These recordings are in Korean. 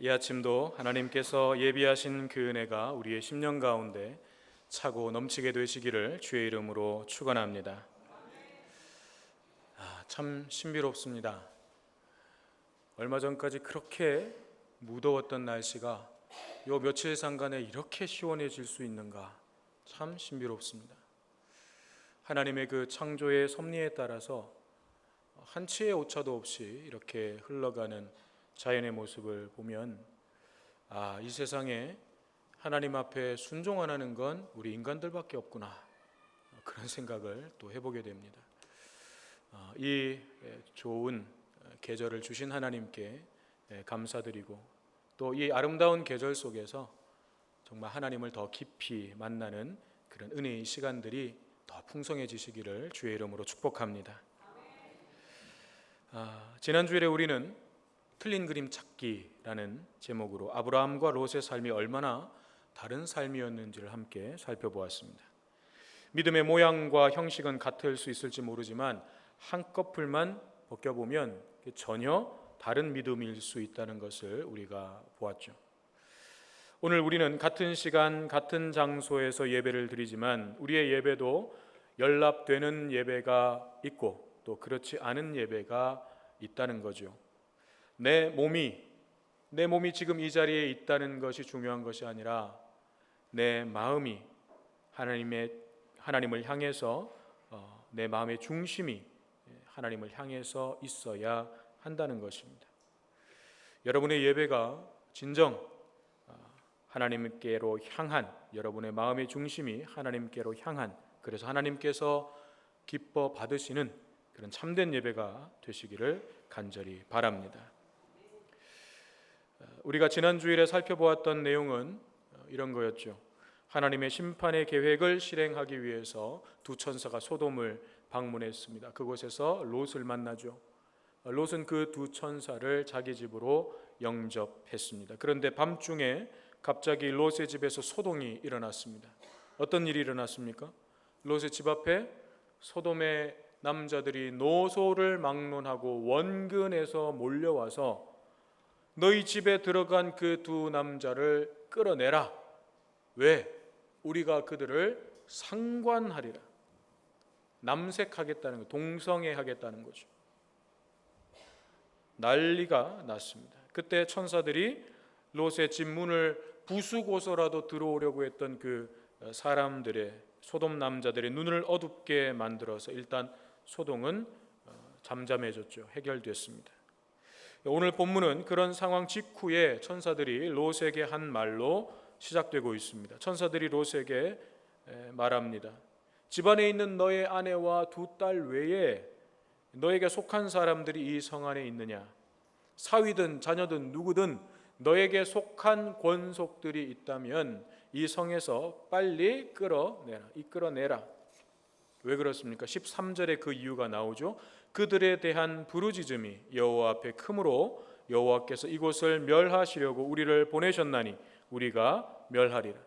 이 아침도 하나님께서 예비하신 그 은혜가 우리의 심령 가운데 차고 넘치게 되시기를 주의 이름으로 축원합니다. 참 신비롭습니다. 얼마 전까지 그렇게 무더웠던 날씨가 요 며칠 상간에 이렇게 시원해질 수 있는가, 참 신비롭습니다. 하나님의 그 창조의 섭리에 따라서 한 치의 오차도 없이 이렇게 흘러가는 자연의 모습을 보면 이 세상에 하나님 앞에 순종 안 하는 건 우리 인간들밖에 없구나, 그런 생각을 또 해보게 됩니다. 이 좋은 계절을 주신 하나님께 감사드리고, 또 이 아름다운 계절 속에서 정말 하나님을 더 깊이 만나는 그런 은혜의 시간들이 더 풍성해지시기를 주의 이름으로 축복합니다. 지난 주일에 우리는 틀린 그림 찾기라는 제목으로 아브라함과 롯의 삶이 얼마나 다른 삶이었는지를 함께 살펴보았습니다. 믿음의 모양과 형식은 같을 수 있을지 모르지만 한꺼풀만 벗겨보면 전혀 다른 믿음일 수 있다는 것을 우리가 보았죠. 오늘 우리는 같은 시간 같은 장소에서 예배를 드리지만 우리의 예배도 연합되는 예배가 있고 또 그렇지 않은 예배가 있다는 거죠. 내 몸이 지금 이 자리에 있다는 것이 중요한 것이 아니라 내 마음이 하나님을 향해서 내 마음의 중심이 하나님을 향해서 있어야 한다는 것입니다. 여러분의 예배가 진정 하나님께로 향한, 여러분의 마음의 중심이 하나님께로 향한, 그래서 하나님께서 기뻐 받으시는 그런 참된 예배가 되시기를 간절히 바랍니다. 우리가 지난 주일에 살펴보았던 내용은 이런 거였죠. 하나님의 심판의 계획을 실행하기 위해서 두 천사가 소돔을 방문했습니다. 그곳에서 롯을 만나죠. 롯은 그 두 천사를 자기 집으로 영접했습니다. 그런데 밤중에 갑자기 롯의 집에서 소동이 일어났습니다. 어떤 일이 일어났습니까? 롯의 집 앞에 소돔의 남자들이 노소를 막론하고 원근에서 몰려와서 너희 집에 들어간 그 두 남자를 끌어내라. 왜? 우리가 그들을 상관하리라. 남색하겠다는 거, 동성애하겠다는 거죠. 난리가 났습니다. 그때 천사들이 롯의 집 문을 부수고서라도 들어오려고 했던 그 사람들의, 소돔 남자들의 눈을 어둡게 만들어서 일단 소동은 잠잠해졌죠. 해결됐습니다. 오늘 본문은 그런 상황 직후에 천사들이 롯에게 한 말로 시작되고 있습니다. 천사들이 롯에게 말합니다. 집안에 있는 너의 아내와 두 딸 외에 너에게 속한 사람들이 이 성 안에 있느냐? 사위든 자녀든 누구든 너에게 속한 권속들이 있다면 이 성에서 빨리 이끌어내라. 왜 그렇습니까? 13절에 그 이유가 나오죠. 그들에 대한 부르짖음이 여호와 앞에 크므로 여호와께서 이곳을 멸하시려고 우리를 보내셨나니 우리가 멸하리라.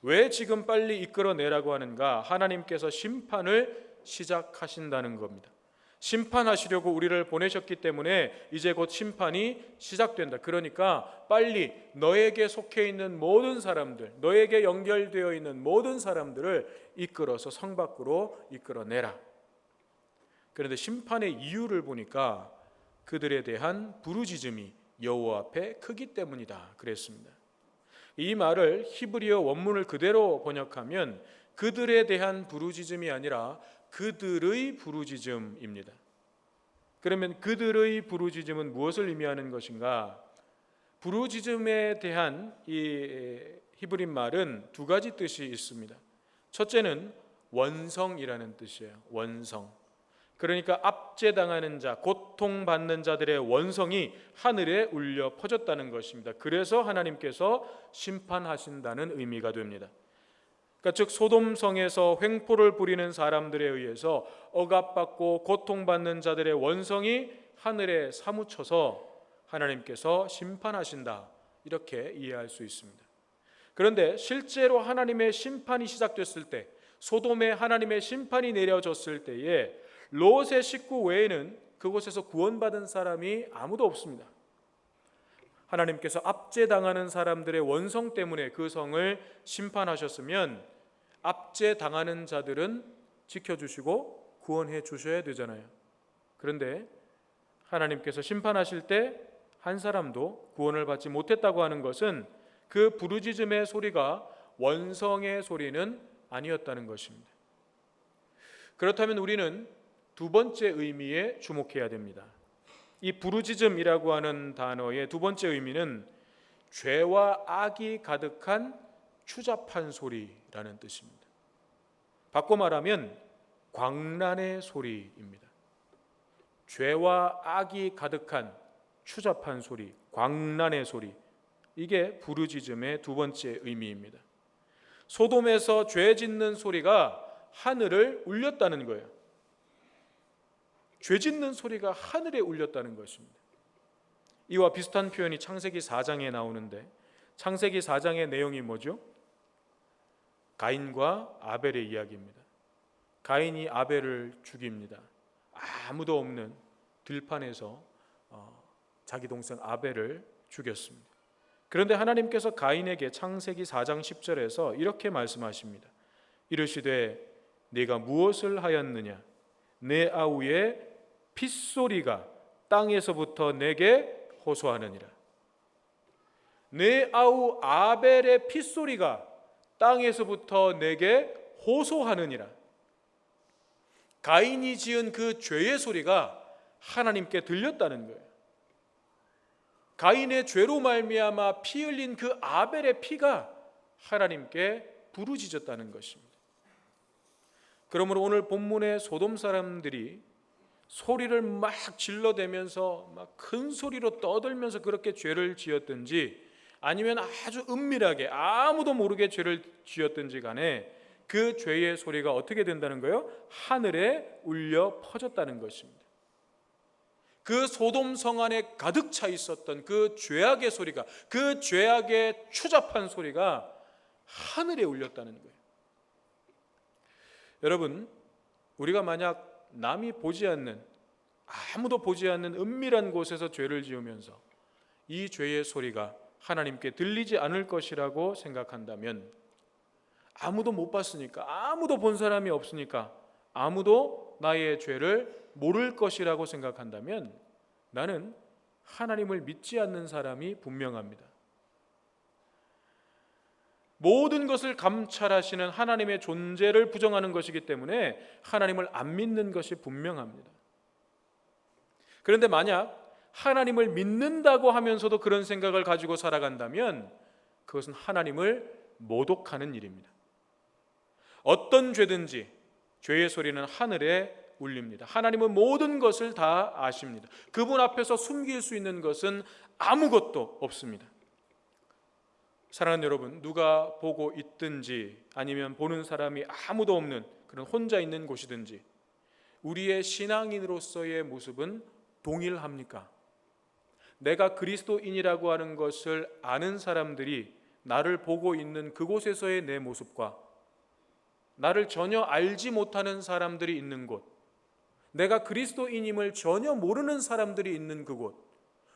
왜 지금 빨리 이끌어내라고 하는가? 하나님께서 심판을 시작하신다는 겁니다. 심판하시려고 우리를 보내셨기 때문에 이제 곧 심판이 시작된다. 그러니까 빨리 너에게 속해 있는 모든 사람들, 너에게 연결되어 있는 모든 사람들을 이끌어서 성 밖으로 이끌어내라. 그런데 심판의 이유를 보니까 그들에 대한 부르짖음이 여호와 앞에 크기 때문이다 그랬습니다. 이 말을 히브리어 원문을 그대로 번역하면 그들에 대한 부르짖음이 아니라 그들의 부르짖음입니다. 그러면 그들의 부르짖음은 무엇을 의미하는 것인가? 부르짖음에 대한 이 히브리 말은 두 가지 뜻이 있습니다. 첫째는 원성이라는 뜻이에요. 원성. 그러니까 압제당하는 자, 고통받는 자들의 원성이 하늘에 울려 퍼졌다는 것입니다. 그래서 하나님께서 심판하신다는 의미가 됩니다. 그러니까 즉 소돔성에서 횡포를 부리는 사람들에 의해서 억압받고 고통받는 자들의 원성이 하늘에 사무쳐서 하나님께서 심판하신다, 이렇게 이해할 수 있습니다. 그런데 실제로 하나님의 심판이 시작됐을 때, 소돔에 하나님의 심판이 내려졌을 때에 롯의 식구 외에는 그곳에서 구원받은 사람이 아무도 없습니다. 하나님께서 압제당하는 사람들의 원성 때문에 그 성을 심판하셨으면 압제당하는 자들은 지켜주시고 구원해 주셔야 되잖아요. 그런데 하나님께서 심판하실 때 한 사람도 구원을 받지 못했다고 하는 것은 그 부르짖음의 소리가 원성의 소리는 아니었다는 것입니다. 그렇다면 우리는 두 번째 의미에 주목해야 됩니다. 이 부르짖음이라고 하는 단어의 두 번째 의미는 죄와 악이 가득한 추잡한 소리라는 뜻입니다. 바꿔 말하면 광란의 소리입니다. 죄와 악이 가득한 추잡한 소리, 광란의 소리, 이게 부르짖음의 두 번째 의미입니다. 소돔에서 죄 짓는 소리가 하늘을 울렸다는 거예요. 죄 짓는 소리가 하늘에 울렸다는 것입니다. 이와 비슷한 표현이 창세기 4장에 나오는데 창세기 4장의 내용이 뭐죠? 가인과 아벨의 이야기입니다. 가인이 아벨을 죽입니다. 아무도 없는 들판에서 자기 동생 아벨을 죽였습니다. 그런데 하나님께서 가인에게 창세기 4장 10절에서 이렇게 말씀하십니다. 이르시되 네가 무엇을 하였느냐? 내 아우의 핏소리가 땅에서부터 내게 호소하느니라. 내 아우 아벨의 핏소리가 땅에서부터 내게 호소하느니라. 가인이 지은 그 죄의 소리가 하나님께 들렸다는 거예요. 가인의 죄로 말미암아 피 흘린 그 아벨의 피가 하나님께 부르짖었다는 것입니다. 그러므로 오늘 본문의 소돔 사람들이 소리를 막 질러대면서 막 큰 소리로 떠들면서 그렇게 죄를 지었든지 아니면 아주 은밀하게 아무도 모르게 죄를 지었든지 간에 그 죄의 소리가 어떻게 된다는 거예요? 하늘에 울려 퍼졌다는 것입니다. 그 소돔 성 안에 가득 차 있었던 그 죄악의 소리가, 그 죄악의 추잡한 소리가 하늘에 울렸다는 거예요. 여러분, 우리가 만약 남이 보지 않는, 아무도 보지 않는 은밀한 곳에서 죄를 지으면서 이 죄의 소리가 하나님께 들리지 않을 것이라고 생각한다면, 아무도 못 봤으니까, 아무도 본 사람이 없으니까, 아무도 나의 죄를 모를 것이라고 생각한다면 나는 하나님을 믿지 않는 사람이 분명합니다. 모든 것을 감찰하시는 하나님의 존재를 부정하는 것이기 때문에 하나님을 안 믿는 것이 분명합니다. 그런데 만약 하나님을 믿는다고 하면서도 그런 생각을 가지고 살아간다면 그것은 하나님을 모독하는 일입니다. 어떤 죄든지 죄의 소리는 하늘에 울립니다. 하나님은 모든 것을 다 아십니다. 그분 앞에서 숨길 수 있는 것은 아무것도 없습니다. 사랑하는 여러분, 누가 보고 있든지 아니면 보는 사람이 아무도 없는 그런 혼자 있는 곳이든지 우리의 신앙인으로서의 모습은 동일합니까? 내가 그리스도인이라고 하는 것을 아는 사람들이 나를 보고 있는 그곳에서의 내 모습과 나를 전혀 알지 못하는 사람들이 있는 곳, 내가 그리스도인임을 전혀 모르는 사람들이 있는 그곳,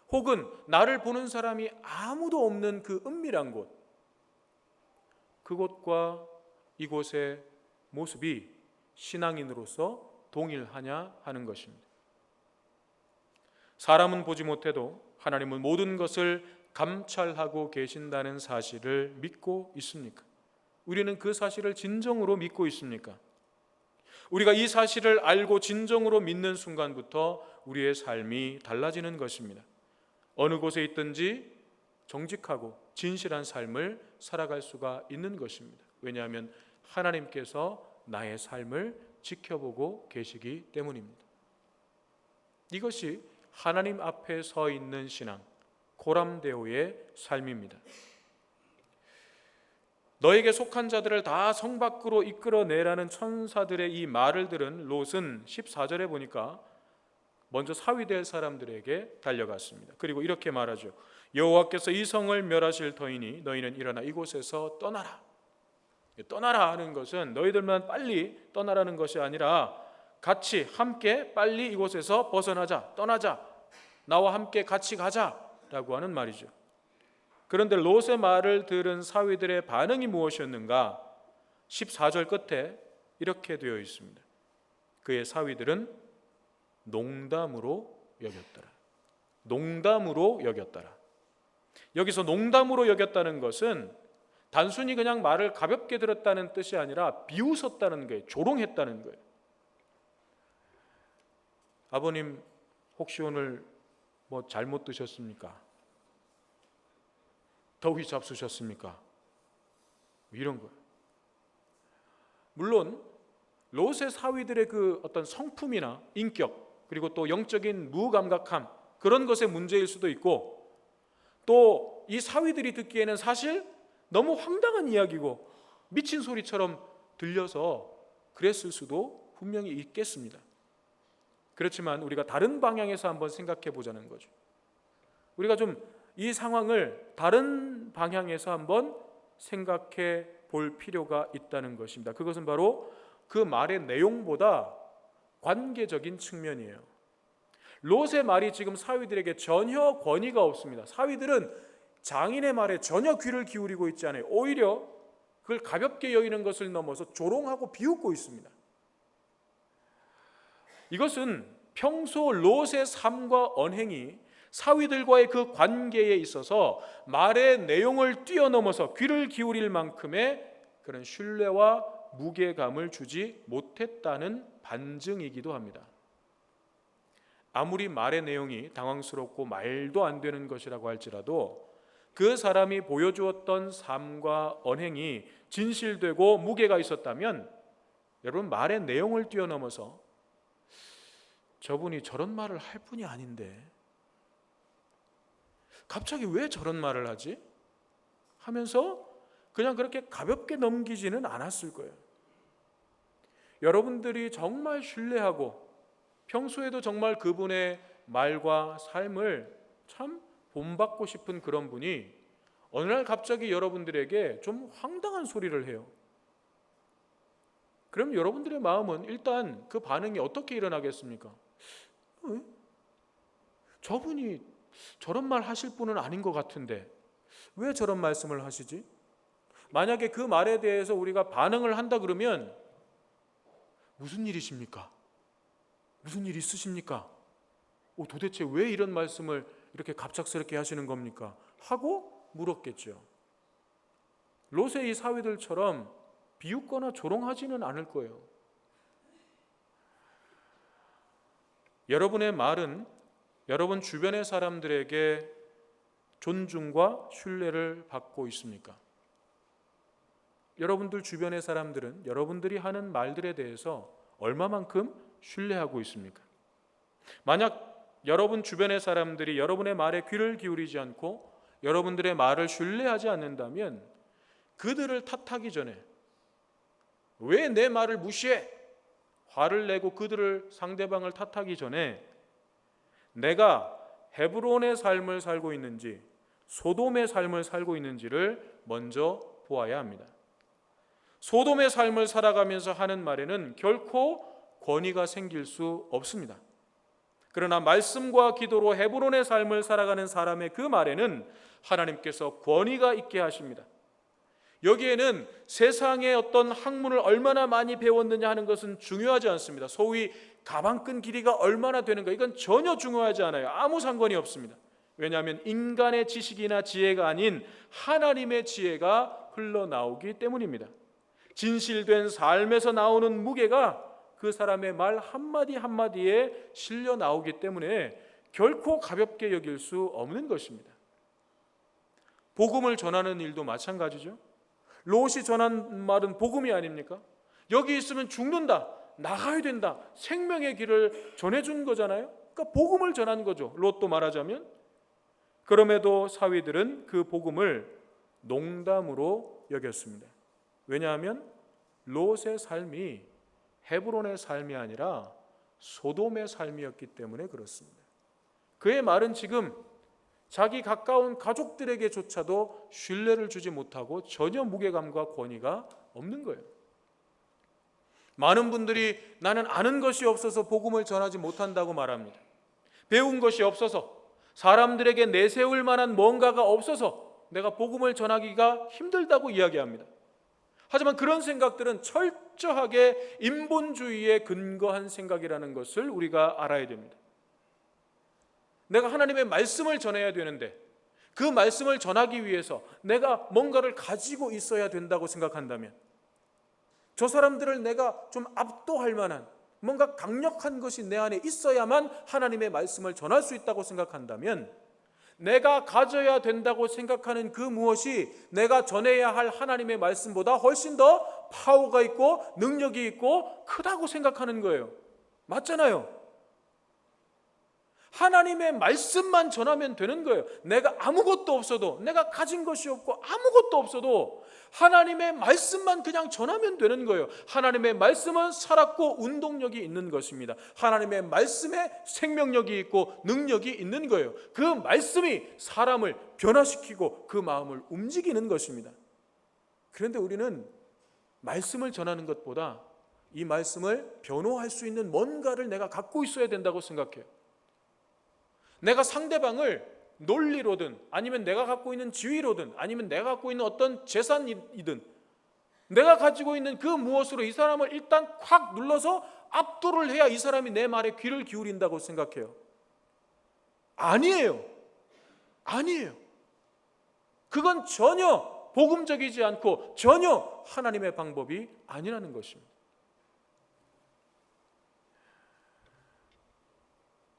혹은 나를 보는 사람이 아무도 없는 그 은밀한 곳, 그곳과 이곳의 모습이 신앙인으로서 동일하냐 하는 것입니다. 사람은 보지 못해도 하나님은 모든 것을 감찰하고 계신다는 사실을 믿고 있습니까? 우리는 그 사실을 진정으로 믿고 있습니까? 우리가 이 사실을 알고 진정으로 믿는 순간부터 우리의 삶이 달라지는 것입니다. 어느 곳에 있든지 정직하고 진실한 삶을 살아갈 수가 있는 것입니다. 왜냐하면 하나님께서 나의 삶을 지켜보고 계시기 때문입니다. 이것이 하나님 앞에 서 있는 신앙, 고람데오의 삶입니다. 너에게 속한 자들을 다 성 밖으로 이끌어내라는 천사들의 이 말을 들은 롯은 14절에 보니까 먼저 사위될 사람들에게 달려갔습니다. 그리고 이렇게 말하죠. 여호와께서 이 성을 멸하실 터이니 너희는 일어나 이곳에서 떠나라. 떠나라 하는 것은 너희들만 빨리 떠나라는 것이 아니라 같이 함께 빨리 이곳에서 벗어나자, 떠나자, 나와 함께 같이 가자라고 하는 말이죠. 그런데 롯의 말을 들은 사위들의 반응이 무엇이었는가? 14절 끝에 이렇게 되어 있습니다. 그의 사위들은 농담으로 여겼더라. 농담으로 여겼더라. 여기서 농담으로 여겼다는 것은 단순히 그냥 말을 가볍게 들었다는 뜻이 아니라 비웃었다는 거예요. 조롱했다는 거예요. 아버님 혹시 오늘 뭐 잘못 드셨습니까? 더위 잡수셨습니까? 이런 거예요. 물론 롯의 사위들의 그 어떤 성품이나 인격, 그리고 또 영적인 무감각함, 그런 것의 문제일 수도 있고, 또 이 사위들이 듣기에는 사실 너무 황당한 이야기고 미친 소리처럼 들려서 그랬을 수도 분명히 있겠습니다. 그렇지만 우리가 다른 방향에서 한번 생각해 보자는 거죠. 우리가 좀 이 상황을 다른 방향에서 한번 생각해 볼 필요가 있다는 것입니다. 그것은 바로 그 말의 내용보다 관계적인 측면이에요. 롯의 말이 지금 사위들에게 전혀 권위가 없습니다. 사위들은 장인의 말에 전혀 귀를 기울이고 있지 않아요. 오히려 그걸 가볍게 여기는 것을 넘어서 조롱하고 비웃고 있습니다. 이것은 평소 롯의 삶과 언행이 사위들과의 그 관계에 있어서 말의 내용을 뛰어넘어서 귀를 기울일 만큼의 그런 신뢰와 무게감을 주지 못했다는 반증이기도 합니다. 아무리 말의 내용이 당황스럽고 말도 안 되는 것이라고 할지라도 그 사람이 보여주었던 삶과 언행이 진실되고 무게가 있었다면, 여러분, 말의 내용을 뛰어넘어서 저분이 저런 말을 할 분이 아닌데 갑자기 왜 저런 말을 하지? 하면서 그냥 그렇게 가볍게 넘기지는 않았을 거예요. 여러분들이 정말 신뢰하고 평소에도 정말 그분의 말과 삶을 참 본받고 싶은 그런 분이 어느 날 갑자기 여러분들에게 좀 황당한 소리를 해요. 그럼 여러분들의 마음은 일단 그 반응이 어떻게 일어나겠습니까? 저분이 저런 말 하실 분은 아닌 것 같은데 왜 저런 말씀을 하시지? 만약에 그 말에 대해서 우리가 반응을 한다 그러면 무슨 일이십니까? 무슨 일 있으십니까? 도대체 왜 이런 말씀을 이렇게 갑작스럽게 하시는 겁니까? 하고 물었겠죠. 롯의 이 사위들처럼 비웃거나 조롱하지는 않을 거예요. 여러분의 말은 여러분 주변의 사람들에게 존중과 신뢰를 받고 있습니까? 여러분들 주변의 사람들은 여러분들이 하는 말들에 대해서 얼마만큼 신뢰하고 있습니까? 만약 여러분 주변의 사람들이 여러분의 말에 귀를 기울이지 않고 여러분들의 말을 신뢰하지 않는다면 그들을 탓하기 전에, 왜 내 말을 무시해? 화를 내고 그들을, 상대방을 탓하기 전에 내가 헤브론의 삶을 살고 있는지 소돔의 삶을 살고 있는지를 먼저 보아야 합니다. 소돔의 삶을 살아가면서 하는 말에는 결코 권위가 생길 수 없습니다. 그러나 말씀과 기도로 헤브론의 삶을 살아가는 사람의 그 말에는 하나님께서 권위가 있게 하십니다. 여기에는 세상의 어떤 학문을 얼마나 많이 배웠느냐 하는 것은 중요하지 않습니다. 소위 가방끈 길이가 얼마나 되는가, 이건 전혀 중요하지 않아요. 아무 상관이 없습니다. 왜냐하면 인간의 지식이나 지혜가 아닌 하나님의 지혜가 흘러나오기 때문입니다. 진실된 삶에서 나오는 무게가 그 사람의 말 한마디 한마디에 실려 나오기 때문에 결코 가볍게 여길 수 없는 것입니다. 복음을 전하는 일도 마찬가지죠. 롯이 전한 말은 복음이 아닙니까? 여기 있으면 죽는다, 나가야 된다, 생명의 길을 전해준 거잖아요. 그러니까 복음을 전한 거죠, 롯도 말하자면. 그럼에도 사위들은 그 복음을 농담으로 여겼습니다. 왜냐하면 롯의 삶이 헤브론의 삶이 아니라 소돔의 삶이었기 때문에 그렇습니다. 그의 말은 지금 자기 가까운 가족들에게조차도 신뢰를 주지 못하고 전혀 무게감과 권위가 없는 거예요. 많은 분들이 나는 아는 것이 없어서 복음을 전하지 못한다고 말합니다. 배운 것이 없어서, 사람들에게 내세울 만한 뭔가가 없어서 내가 복음을 전하기가 힘들다고 이야기합니다. 하지만 그런 생각들은 철저하게 인본주의에 근거한 생각이라는 것을 우리가 알아야 됩니다. 내가 하나님의 말씀을 전해야 되는데 그 말씀을 전하기 위해서 내가 뭔가를 가지고 있어야 된다고 생각한다면, 저 사람들을 내가 좀 압도할 만한 뭔가 강력한 것이 내 안에 있어야만 하나님의 말씀을 전할 수 있다고 생각한다면, 내가 가져야 된다고 생각하는 그 무엇이 내가 전해야 할 하나님의 말씀보다 훨씬 더 파워가 있고 능력이 있고 크다고 생각하는 거예요. 맞잖아요. 하나님의 말씀만 전하면 되는 거예요. 내가 아무것도 없어도, 내가 가진 것이 없고 아무것도 없어도 하나님의 말씀만 그냥 전하면 되는 거예요. 하나님의 말씀은 살았고 운동력이 있는 것입니다. 하나님의 말씀에 생명력이 있고 능력이 있는 거예요. 그 말씀이 사람을 변화시키고 그 마음을 움직이는 것입니다. 그런데 우리는 말씀을 전하는 것보다 이 말씀을 변호할 수 있는 뭔가를 내가 갖고 있어야 된다고 생각해요. 내가 상대방을 논리로든 아니면 내가 갖고 있는 지위로든 아니면 내가 갖고 있는 어떤 재산이든 내가 가지고 있는 그 무엇으로 이 사람을 일단 콱 눌러서 압도를 해야 이 사람이 내 말에 귀를 기울인다고 생각해요. 아니에요. 그건 전혀 복음적이지 않고 전혀 하나님의 방법이 아니라는 것입니다.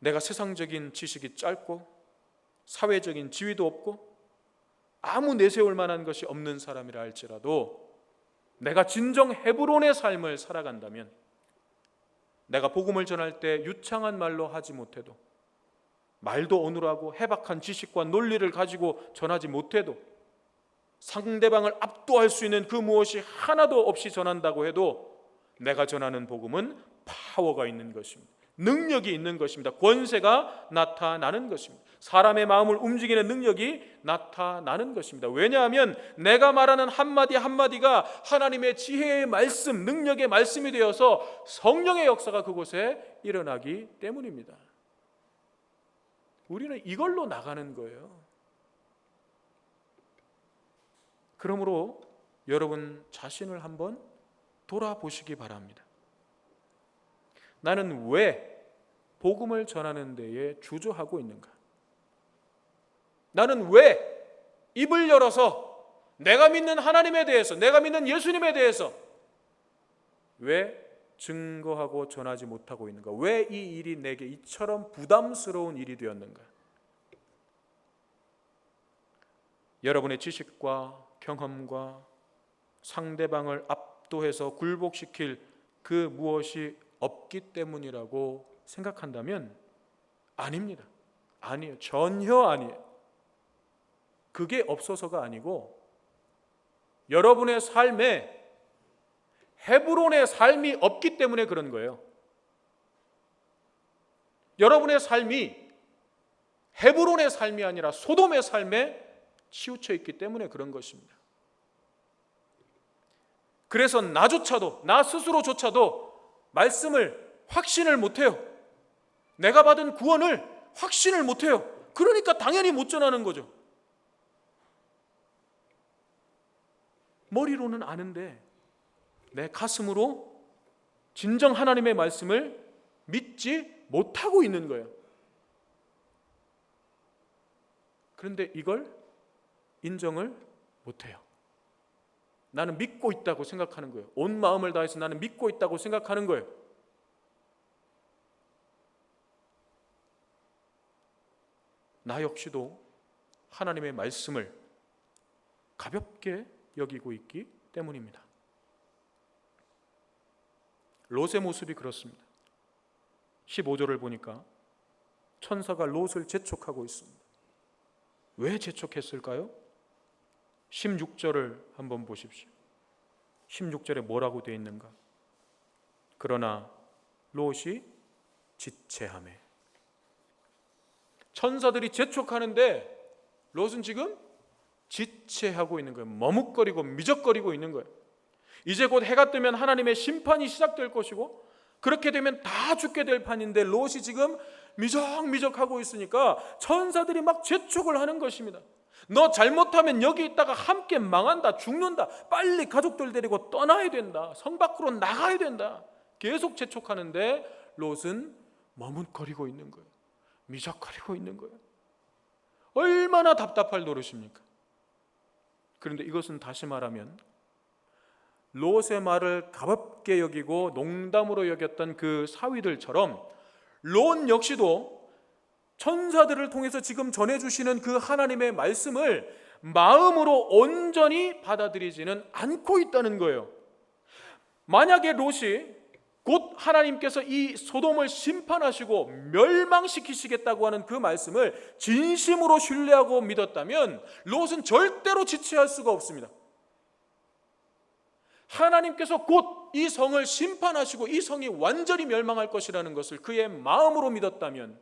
내가 세상적인 지식이 짧고 사회적인 지위도 없고 아무 내세울 만한 것이 없는 사람이라 할지라도 내가 진정 헤브론의 삶을 살아간다면, 내가 복음을 전할 때 유창한 말로 하지 못해도, 말도 어눌하고 해박한 지식과 논리를 가지고 전하지 못해도, 상대방을 압도할 수 있는 그 무엇이 하나도 없이 전한다고 해도 내가 전하는 복음은 파워가 있는 것입니다. 능력이 있는 것입니다. 권세가 나타나는 것입니다. 사람의 마음을 움직이는 능력이 나타나는 것입니다. 왜냐하면 내가 말하는 한마디 한마디가 하나님의 지혜의 말씀, 능력의 말씀이 되어서 성령의 역사가 그곳에 일어나기 때문입니다. 우리는 이걸로 나가는 거예요. 그러므로 여러분 자신을 한번 돌아보시기 바랍니다. 나는 왜 복음을 전하는 데에 주저하고 있는가? 나는 왜 입을 열어서 내가 믿는 하나님에 대해서, 내가 믿는 예수님에 대해서 왜 증거하고 전하지 못하고 있는가? 왜 이 일이 내게 이처럼 부담스러운 일이 되었는가? 여러분의 지식과 경험과 상대방을 압도해서 굴복시킬 그 무엇이 없기 때문이라고 생각한다면 아닙니다. 아니에요. 전혀 아니에요. 그게 없어서가 아니고 여러분의 삶에 헤브론의 삶이 없기 때문에 그런 거예요. 여러분의 삶이 헤브론의 삶이 아니라 소돔의 삶에 치우쳐 있기 때문에 그런 것입니다. 그래서 나 스스로조차도 말씀을 확신을 못해요. 내가 받은 구원을 확신을 못해요. 그러니까 당연히 못 전하는 거죠. 머리로는 아는데 내 가슴으로 진정 하나님의 말씀을 믿지 못하고 있는 거예요. 그런데 이걸 인정을 못해요. 나는 믿고 있다고 생각하는 거예요. 온 마음을 다해서 나는 믿고 있다고 생각하는 거예요. 나 역시도 하나님의 말씀을 가볍게 여기고 있기 때문입니다. 롯의 모습이 그렇습니다. 15절을 보니까 천사가 롯을 재촉하고 있습니다. 왜 재촉했을까요? 16절을 한번 보십시오. 16절에 뭐라고 되어 있는가? 그러나 롯이 지체하매. 천사들이 재촉하는데 롯은 지금 지체하고 있는 거예요. 머뭇거리고 미적거리고 있는 거예요. 이제 곧 해가 뜨면 하나님의 심판이 시작될 것이고 그렇게 되면 다 죽게 될 판인데 롯이 지금 미적미적하고 있으니까 천사들이 막 재촉을 하는 것입니다. 너 잘못하면 여기 있다가 함께 망한다, 죽는다, 빨리 가족들 데리고 떠나야 된다, 성 밖으로 나가야 된다, 계속 재촉하는데 롯은 머뭇거리고 있는 거예요. 미적거리고 있는 거예요. 얼마나 답답할 노릇입니까? 그런데 이것은 다시 말하면 롯의 말을 가볍게 여기고 농담으로 여겼던 그 사위들처럼 롯 역시도 천사들을 통해서 지금 전해주시는 그 하나님의 말씀을 마음으로 온전히 받아들이지는 않고 있다는 거예요. 만약에 롯이 곧 하나님께서 이 소돔을 심판하시고 멸망시키시겠다고 하는 그 말씀을 진심으로 신뢰하고 믿었다면 롯은 절대로 지체할 수가 없습니다. 하나님께서 곧 이 성을 심판하시고 이 성이 완전히 멸망할 것이라는 것을 그의 마음으로 믿었다면,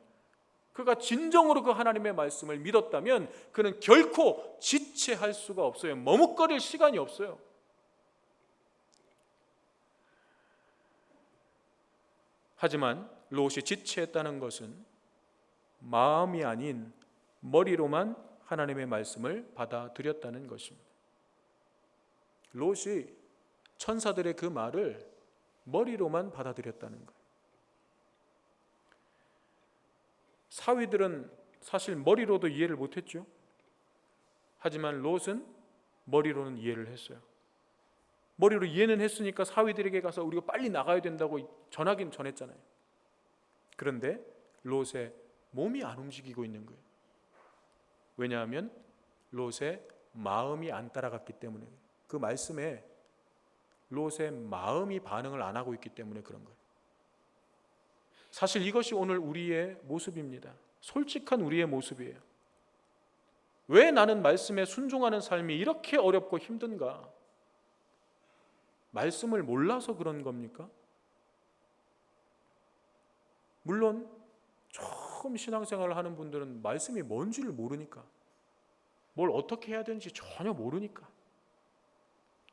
그가 진정으로 그 하나님의 말씀을 믿었다면 그는 결코 지체할 수가 없어요. 머뭇거릴 시간이 없어요. 하지만 롯이 지체했다는 것은 마음이 아닌 머리로만 하나님의 말씀을 받아들였다는 것입니다. 롯이 천사들의 그 말을 머리로만 받아들였다는 거예요. 사위들은 사실 머리로도 이해를 못했죠. 하지만 롯은 머리로는 이해를 했어요. 머리로 이해는 했으니까 사위들에게 가서 우리가 빨리 나가야 된다고 전하긴 전했잖아요. 그런데 롯의 몸이 안 움직이고 있는 거예요. 왜냐하면 롯의 마음이 안 따라갔기 때문에, 그 말씀에 롯의 마음이 반응을 안 하고 있기 때문에 그런 거예요. 사실 이것이 오늘 우리의 모습입니다. 솔직한 우리의 모습이에요. 왜 나는 말씀에 순종하는 삶이 이렇게 어렵고 힘든가? 말씀을 몰라서 그런 겁니까? 물론 처음 신앙생활을 하는 분들은 말씀이 뭔지를 모르니까, 뭘 어떻게 해야 되는지 전혀 모르니까.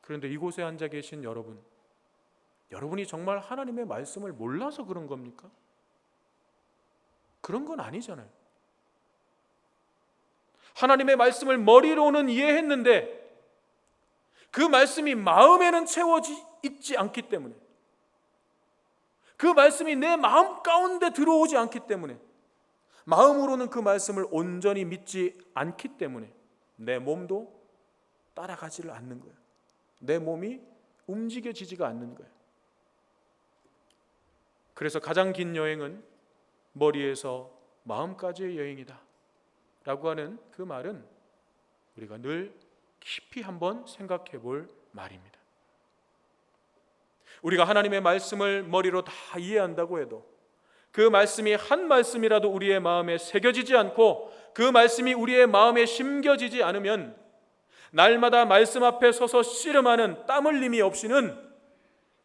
그런데 이곳에 앉아 계신 여러분이 정말 하나님의 말씀을 몰라서 그런 겁니까? 그런 건 아니잖아요. 하나님의 말씀을 머리로는 이해했는데 그 말씀이 마음에는 채워지 있지 않기 때문에, 그 말씀이 내 마음 가운데 들어오지 않기 때문에, 마음으로는 그 말씀을 온전히 믿지 않기 때문에 내 몸도 따라가지를 않는 거예요. 내 몸이 움직여지지가 않는 거예요. 그래서 가장 긴 여행은 머리에서 마음까지의 여행이다 라고 하는 그 말은 우리가 늘 깊이 한번 생각해 볼 말입니다. 우리가 하나님의 말씀을 머리로 다 이해한다고 해도 그 말씀이 한 말씀이라도 우리의 마음에 새겨지지 않고 그 말씀이 우리의 마음에 심겨지지 않으면 날마다 말씀 앞에 서서 씨름하는 땀 흘림이 없이는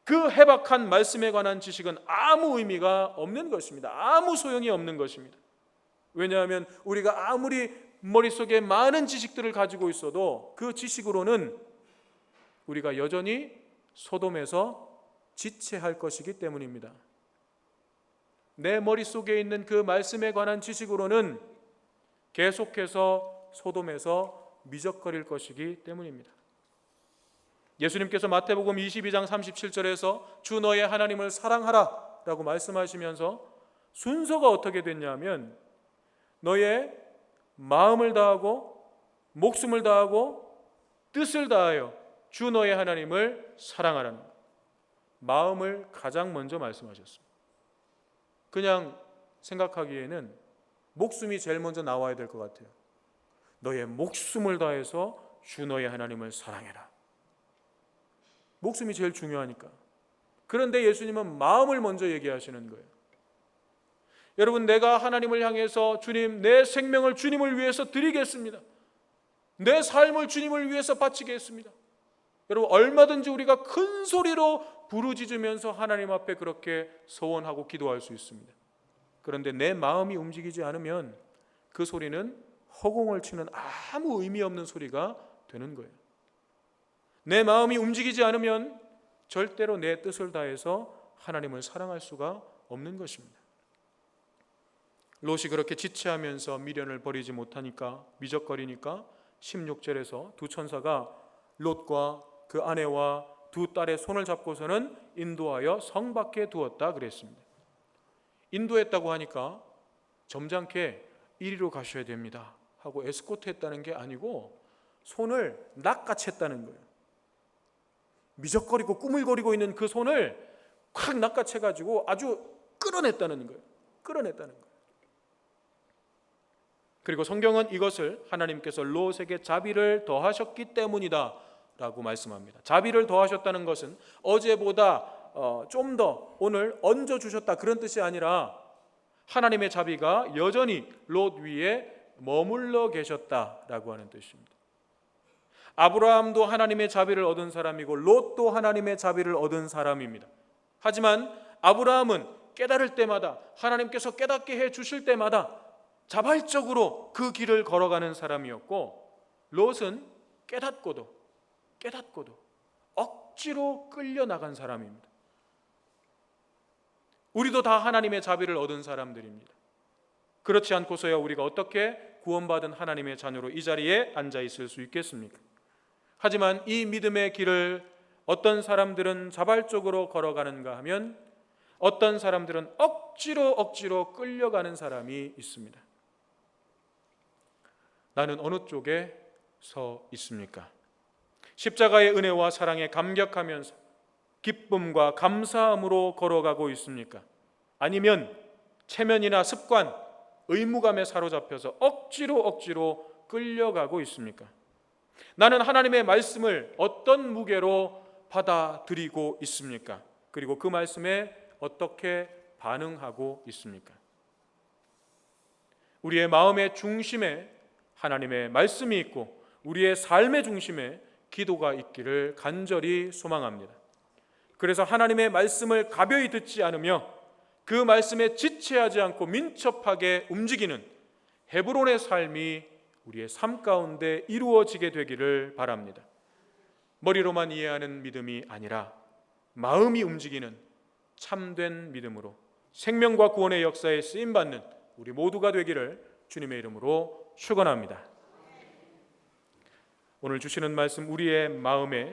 그 해박한 말씀에 관한 지식은 아무 의미가 없는 것입니다. 아무 소용이 없는 것입니다. 왜냐하면 우리가 아무리 머릿속에 많은 지식들을 가지고 있어도 그 지식으로는 우리가 여전히 소돔에서 지체할 것이기 때문입니다. 내 머릿속에 있는 그 말씀에 관한 지식으로는 계속해서 소돔에서 미적거릴 것이기 때문입니다. 예수님께서 마태복음 22장 37절에서 주 너의 하나님을 사랑하라 라고 말씀하시면서 순서가 어떻게 됐냐면 너의 마음을 다하고 목숨을 다하고 뜻을 다하여 주 너의 하나님을 사랑하라는 것. 마음을 가장 먼저 말씀하셨습니다. 그냥 생각하기에는 목숨이 제일 먼저 나와야 될 것 같아요. 너의 목숨을 다해서 주 너의 하나님을 사랑해라. 목숨이 제일 중요하니까. 그런데 예수님은 마음을 먼저 얘기하시는 거예요. 여러분, 내가 하나님을 향해서 주님, 내 생명을 주님을 위해서 드리겠습니다. 내 삶을 주님을 위해서 바치겠습니다. 여러분, 얼마든지 우리가 큰 소리로 부르짖으면서 하나님 앞에 그렇게 소원하고 기도할 수 있습니다. 그런데 내 마음이 움직이지 않으면 그 소리는 허공을 치는 아무 의미 없는 소리가 되는 거예요. 내 마음이 움직이지 않으면 절대로 내 뜻을 다해서 하나님을 사랑할 수가 없는 것입니다. 롯이 그렇게 지체하면서 미련을 버리지 못하니까, 미적거리니까 16절에서 두 천사가 롯과 그 아내와 두 딸의 손을 잡고서는 인도하여 성 밖에 두었다 그랬습니다. 인도했다고 하니까 점잖게 이리로 가셔야 됩니다 하고 에스코트했다는 게 아니고 손을 낚아챘다는 거예요. 미적거리고 꾸물거리고 있는 그 손을 확 낚아채가지고 아주 끌어냈다는 거예요. 끌어냈다는 거예요. 그리고 성경은 이것을 하나님께서 롯에게 자비를 더하셨기 때문이다 라고 말씀합니다. 자비를 더하셨다는 것은 어제보다 좀 더 오늘 얹어주셨다 그런 뜻이 아니라 하나님의 자비가 여전히 롯 위에 머물러 계셨다라고 하는 뜻입니다. 아브라함도 하나님의 자비를 얻은 사람이고 롯도 하나님의 자비를 얻은 사람입니다. 하지만 아브라함은 깨달을 때마다 하나님께서 깨닫게 해 주실 때마다 자발적으로 그 길을 걸어가는 사람이었고 롯은 깨닫고도 억지로 끌려나간 사람입니다. 우리도 다 하나님의 자비를 얻은 사람들입니다. 그렇지 않고서야 우리가 어떻게 구원받은 하나님의 자녀로 이 자리에 앉아 있을 수 있겠습니까? 하지만 이 믿음의 길을 어떤 사람들은 자발적으로 걸어가는가 하면 어떤 사람들은 억지로 끌려가는 사람이 있습니다. 나는 어느 쪽에 서 있습니까? 십자가의 은혜와 사랑에 감격하면서 기쁨과 감사함으로 걸어가고 있습니까? 아니면 체면이나 습관, 의무감에 사로잡혀서 억지로 끌려가고 있습니까? 나는 하나님의 말씀을 어떤 무게로 받아들이고 있습니까? 그리고 그 말씀에 어떻게 반응하고 있습니까? 우리의 마음의 중심에 하나님의 말씀이 있고 우리의 삶의 중심에 기도가 있기를 간절히 소망합니다. 그래서 하나님의 말씀을 가벼이 듣지 않으며 그 말씀에 지체하지 않고 민첩하게 움직이는 헤브론의 삶이 우리의 삶 가운데 이루어지게 되기를 바랍니다. 머리로만 이해하는 믿음이 아니라 마음이 움직이는 참된 믿음으로 생명과 구원의 역사에 쓰임받는 우리 모두가 되기를 주님의 이름으로 축원합니다. 오늘 주시는 말씀 우리의 마음에